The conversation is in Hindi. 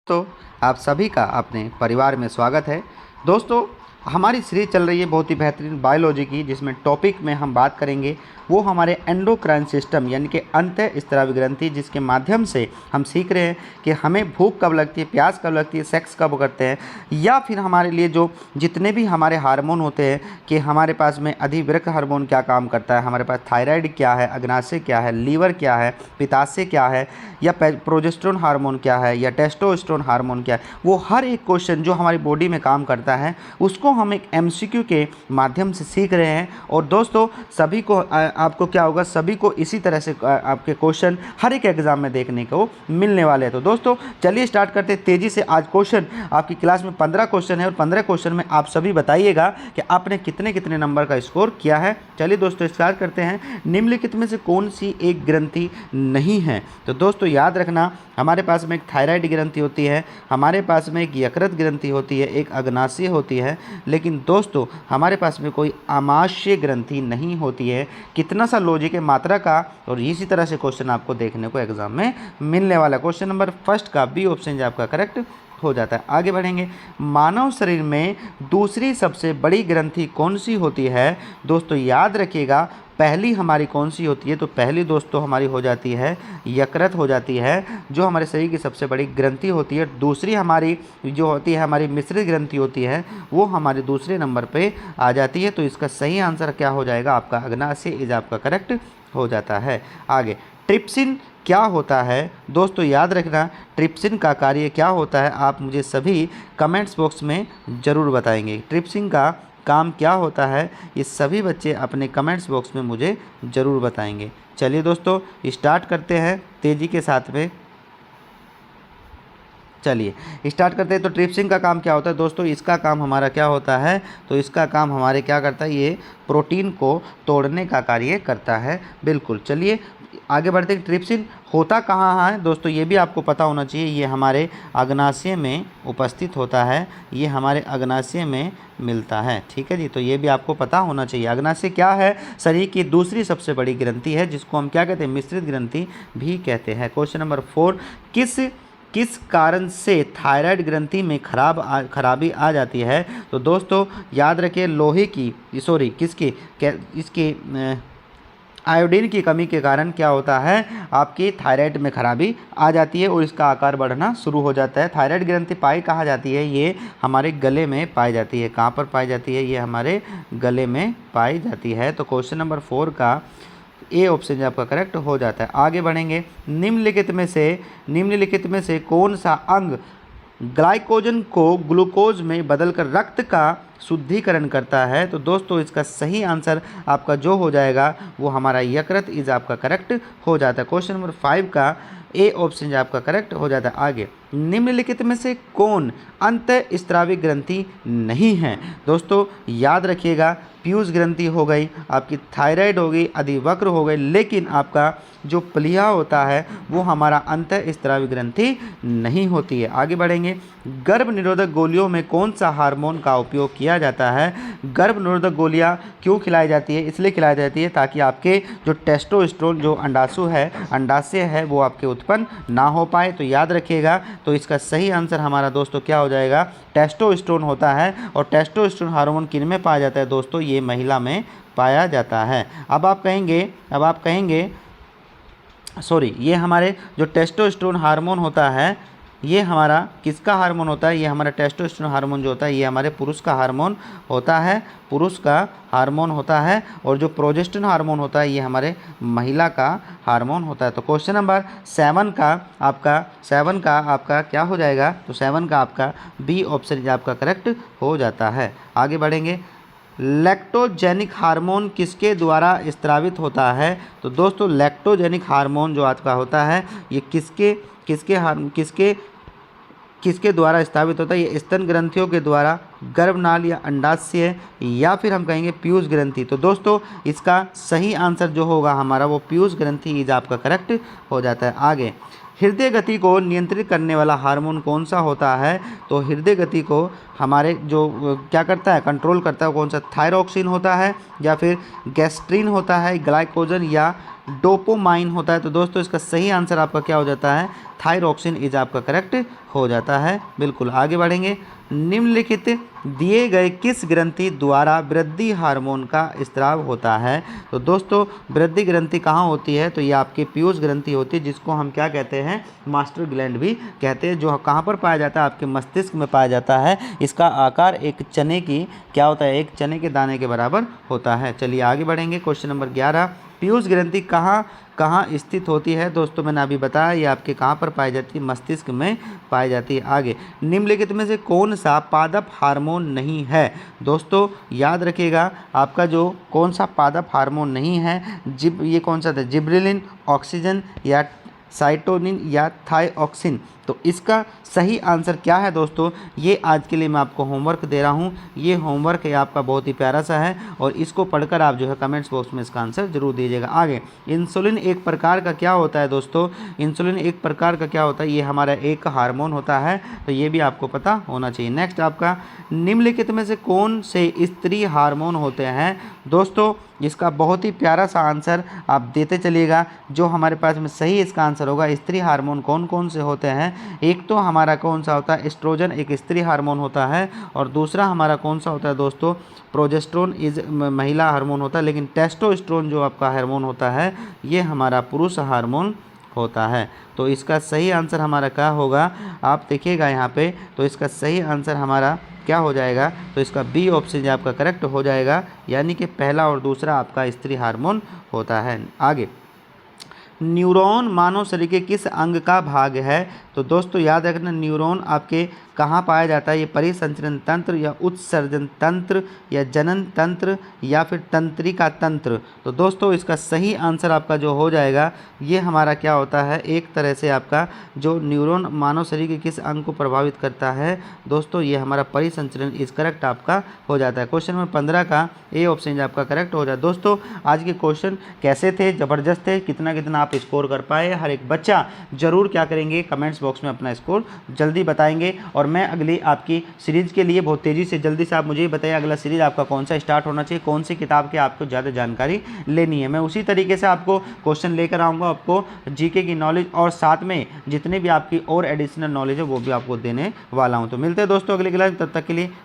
तो आप सभी का अपने परिवार में स्वागत है। दोस्तों, हमारी सीरीज चल रही है बहुत ही बेहतरीन बायोलॉजी की, जिसमें टॉपिक में हम बात करेंगे वो हमारे एंडोक्राइन सिस्टम यानी कि अंतःस्रावी ग्रंथि, जिसके माध्यम से हम सीख रहे हैं कि हमें भूख कब लगती है, प्यास कब लगती है, सेक्स कब करते हैं, या फिर हमारे लिए जो जितने भी हमारे हार्मोन होते हैं कि हमारे पास में अधिवृक्क हार्मोन क्या काम करता है, हमारे पास थायराइड क्या है, अग्नाशय क्या है, लीवर क्या है, पित्ताशय क्या है, या प्रोजेस्टेरोन हार्मोन क्या है, या टेस्टोस्टेरोन हार्मोन क्या है, वो हर एक क्वेश्चन जो हमारी बॉडी में काम करता है उसको हम एक एमसीक्यू के माध्यम से सीख रहे हैं। और दोस्तों, सभी को आपको क्या होगा, सभी को इसी तरह से आपके क्वेश्चन हर एक एग्जाम में देखने को मिलने वाले हैं। तो दोस्तों चलिए स्टार्ट करते हैं तेज़ी से। आज क्वेश्चन आपकी क्लास में 15 क्वेश्चन है और 15 क्वेश्चन में आप सभी बताइएगा कि आपने कितने कितने नंबर का स्कोर किया है। चलिए दोस्तों स्टार्ट करते हैं। निम्नलिखित में से कौन सी एक ग्रंथि नहीं है? तो दोस्तों याद रखना, हमारे पास में एक थायराइड ग्रंथि होती है, हमारे पास में एक यकृत ग्रंथि होती है, एक अग्नाशय होती है, लेकिन दोस्तों हमारे पास में कोई आमाशय ग्रंथि नहीं होती है। कितना सा लॉजिक है मात्रा का, और इसी तरह से क्वेश्चन आपको देखने को एग्जाम में मिलने वाला। क्वेश्चन नंबर फर्स्ट का बी ऑप्शन जो आपका करेक्ट हो जाता है। आगे बढ़ेंगे। मानव शरीर में दूसरी सबसे बड़ी ग्रंथि कौन सी होती है? दोस्तों याद रखिएगा, पहली हमारी कौन सी होती है? तो पहली दोस्तों हमारी हो जाती है यकृत हो जाती है, जो हमारे शरीर की सबसे बड़ी ग्रंथि होती है। दूसरी हमारी जो होती है हमारी मिश्रित ग्रंथि होती है, वो हमारे दूसरे नंबर पे आ जाती है। तो इसका सही आंसर क्या हो जाएगा? आपका अग्नाशय इज आपका करेक्ट हो जाता है। आगे, ट्रिप्सिन क्या होता है? दोस्तों याद रखना, ट्रिप्सिन का कार्य क्या होता है, आप मुझे सभी कमेंट्स बॉक्स में ज़रूर बताएंगे। ट्रिप्सिन का काम क्या होता है, ये सभी बच्चे अपने कमेंट्स बॉक्स में मुझे ज़रूर बताएंगे। चलिए दोस्तों स्टार्ट करते हैं तेज़ी के साथ में। चलिए स्टार्ट करते हैं। तो ट्रिप्सिन का काम क्या होता है? दोस्तों इसका काम हमारा क्या होता है? तो इसका काम हमारे क्या करता है, ये प्रोटीन को तोड़ने का कार्य करता है। बिल्कुल, चलिए आगे बढ़ते हैं। ट्रिप्सिन होता कहाँ है? दोस्तों ये भी आपको पता होना चाहिए, ये हमारे अग्नाशय में उपस्थित होता है, ये हमारे अग्नाशय में मिलता है। ठीक है जी, तो ये भी आपको पता होना चाहिए। अग्नाशय क्या है? शरीर की दूसरी सबसे बड़ी ग्रंथि है, जिसको हम क्या कहते हैं? मिश्रित ग्रंथि भी कहते हैं। क्वेश्चन नंबर 4, किस कारण से थायराइड ग्रंथि में खराबी आ जाती है? तो दोस्तों याद रखिए, लोहे की इसके आयोडीन की कमी के कारण क्या होता है, आपकी थायराइड में खराबी आ जाती है और इसका आकार बढ़ना शुरू हो जाता है। थायराइड ग्रंथि पाई कहाँ जाती है? ये हमारे गले में पाई जाती है। कहाँ पर पाई जाती है? ये हमारे गले में पाई जाती है। तो क्वेश्चन नंबर 4 का ए ऑप्शन जो आपका करेक्ट हो जाता है। आगे बढ़ेंगे। निम्नलिखित में से कौन सा अंग ग्लाइकोजन को ग्लूकोज में बदलकर रक्त का शुद्धिकरण करता है? तो दोस्तों इसका सही आंसर आपका जो हो जाएगा वो हमारा यकृत इज आपका करेक्ट हो जाता है। क्वेश्चन नंबर 5 का ए ऑप्शन जो आपका करेक्ट हो जाता है। आगे, निम्नलिखित में से कौन अंतःस्रावी ग्रंथि नहीं है? दोस्तों याद रखिएगा, पीयूष ग्रंथि हो गई, आपकी थायराइड हो गई, अधिवक्र हो गई, लेकिन आपका जो प्लीहा होता है वो हमारा अंतःस्रावी ग्रंथि नहीं होती है। आगे बढ़ेंगे। गर्भ निरोधक गोलियों में कौन सा हार्मोन का उपयोग किया जाता है? गर्भ निरोधक गोलियां क्यों खिलाई जाती है? इसलिए खिलाई जाती है ताकि आपके जो टेस्टोस्टेरोन जो अंडाशय है वो आपके उत्पन्न ना हो पाए। तो याद रखिएगा, तो इसका सही आंसर हमारा दोस्तों क्या हो जाएगा? टेस्टोस्टेरोन होता है। और टेस्टोस्टेरोन हार्मोन किन में पाया जाता है? दोस्तों ये महिला में पाया जाता है। अब आप कहेंगे सॉरी, ये हमारे जो टेस्टोस्टेरोन हार्मोन होता है ये हमारा किसका हार्मोन होता है? ये हमारा टेस्टोस्टेरोन हार्मोन जो होता है ये हमारे पुरुष का हार्मोन होता है, और जो प्रोजेस्टेरोन हार्मोन होता है ये हमारे महिला का हार्मोन होता है। तो क्वेश्चन नंबर 7 का आपका क्या हो जाएगा? तो 7 का आपका बी ऑप्शन आपका करेक्ट हो जाता है। आगे बढ़ेंगे। लैक्टोजेनिक हार्मोन किसके द्वारा स्रावित होता है? तो दोस्तों लैक्टोजेनिक हार्मोन जो आपका होता है ये किसके द्वारा स्रावित होता है? ये स्तन ग्रंथियों के द्वारा, गर्भनाल या अंडाशय, या फिर हम कहेंगे पीयूष ग्रंथि। तो दोस्तों इसका सही आंसर जो होगा हमारा वो पीयूष ग्रंथि इज आपका करेक्ट हो जाता है। आगे, हृदय गति को नियंत्रित करने वाला हार्मोन कौन सा होता है? तो हृदय गति को हमारे जो क्या करता है, कंट्रोल करता है, कौन सा? थायरॉक्सिन होता है या फिर गैस्ट्रिन होता है, ग्लाइकोजन या डोपामाइन होता है? तो दोस्तों इसका सही आंसर आपका क्या हो जाता है? थायरॉक्सिन इज आपका करेक्ट हो जाता है। बिल्कुल आगे बढ़ेंगे। निम्नलिखित दिए गए किस ग्रंथि द्वारा वृद्धि हार्मोन का स्राव होता है? तो दोस्तों वृद्धि ग्रंथि कहाँ होती है? तो ये आपकी पीयूष ग्रंथि होती है, जिसको हम क्या कहते हैं? मास्टर ग्लैंड भी कहते हैं, जो कहाँ पर पाया जाता है? आपके मस्तिष्क में पाया जाता है। इसका आकार एक चने की क्या होता है? एक चने के दाने के बराबर होता है। चलिए आगे बढ़ेंगे। क्वेश्चन नंबर 11, पीयूष ग्रंथि कहाँ कहाँ स्थित होती है? दोस्तों मैंने अभी बताया ये आपके कहाँ पर पाई जाती है? मस्तिष्क में पाई जाती है। आगे, निम्नलिखित में से कौन सा पादप हार्मोन नहीं है? दोस्तों याद रखिएगा, आपका जो कौन सा पादप हार्मोन नहीं है, ये कौन सा था? जिब्रेलिन, ऑक्सीजन या साइटोनिन या थायऑक्सिन? तो इसका सही आंसर क्या है दोस्तों? ये आज के लिए मैं आपको होमवर्क दे रहा हूँ। ये होमवर्क है आपका, बहुत ही प्यारा सा है, और इसको पढ़कर आप जो है कमेंट्स बॉक्स में इसका आंसर जरूर दीजिएगा। आगे, इंसुलिन एक प्रकार का क्या होता है दोस्तों? इंसुलिन एक प्रकार का क्या होता है? ये हमारा एक हार्मोन होता है, तो ये भी आपको पता होना चाहिए। नेक्स्ट आपका, निम्नलिखित में से कौन से स्त्री हार्मोन होते हैं? दोस्तों इसका बहुत ही प्यारा सा आंसर आप देते चलिएगा, जो हमारे पास में सही इसका आंसर होगा। स्त्री हार्मोन कौन कौन से होते हैं? एक तो हमारा कौन सा होता है? एस्ट्रोजन एक स्त्री हार्मोन होता है, और दूसरा हमारा कौन सा होता है दोस्तों? प्रोजेस्टेरोन इज महिला हार्मोन होता है, लेकिन टेस्टोस्टेरोन जो आपका हार्मोन होता है ये हमारा पुरुष हार्मोन होता है। तो इसका सही आंसर हमारा क्या होगा? आप देखिएगा यहाँ पे, तो इसका सही आंसर हमारा क्या हो जाएगा? तो इसका बी ऑप्शन आपका करेक्ट हो जाएगा, यानी कि पहला और दूसरा आपका स्त्री हार्मोन होता है। आगे, न्यूरॉन मानव शरीर के किस अंग का भाग है? तो दोस्तों याद रखना, न्यूरॉन आपके कहाँ पाया जाता है? ये परिसंचरण तंत्र या उत्सर्जन तंत्र या जनन तंत्र या फिर तंत्रिका तंत्र? तो दोस्तों इसका सही आंसर आपका जो हो जाएगा, ये हमारा क्या होता है? एक तरह से आपका जो न्यूरॉन मानव शरीर के किस अंग को प्रभावित करता है दोस्तों? ये हमारा परिसंचरण इज करेक्ट आपका हो जाता है। क्वेश्चन नंबर 15 का ए ऑप्शन आपका करेक्ट हो जाए। दोस्तों आज के क्वेश्चन कैसे थे? ज़बरदस्त थे। कितना कितना आप स्कोर कर पाए? हर एक बच्चा जरूर क्या करेंगे? कमेंट्स बॉक्स में अपना स्कोर जल्दी बताएंगे। और मैं अगली आपकी सीरीज़ के लिए बहुत तेज़ी से जल्दी से आप मुझे बताइए अगला सीरीज़ आपका कौन सा स्टार्ट होना चाहिए, कौन सी किताब की आपको ज़्यादा जानकारी लेनी है। मैं उसी तरीके से आपको क्वेश्चन लेकर आऊँगा, आपको जीके की नॉलेज और साथ में जितने भी आपकी और एडिशनल नॉलेज है वो भी आपको देने वाला हूँ। तो मिलते हैं दोस्तों अगली क्लास, तब तक के लिए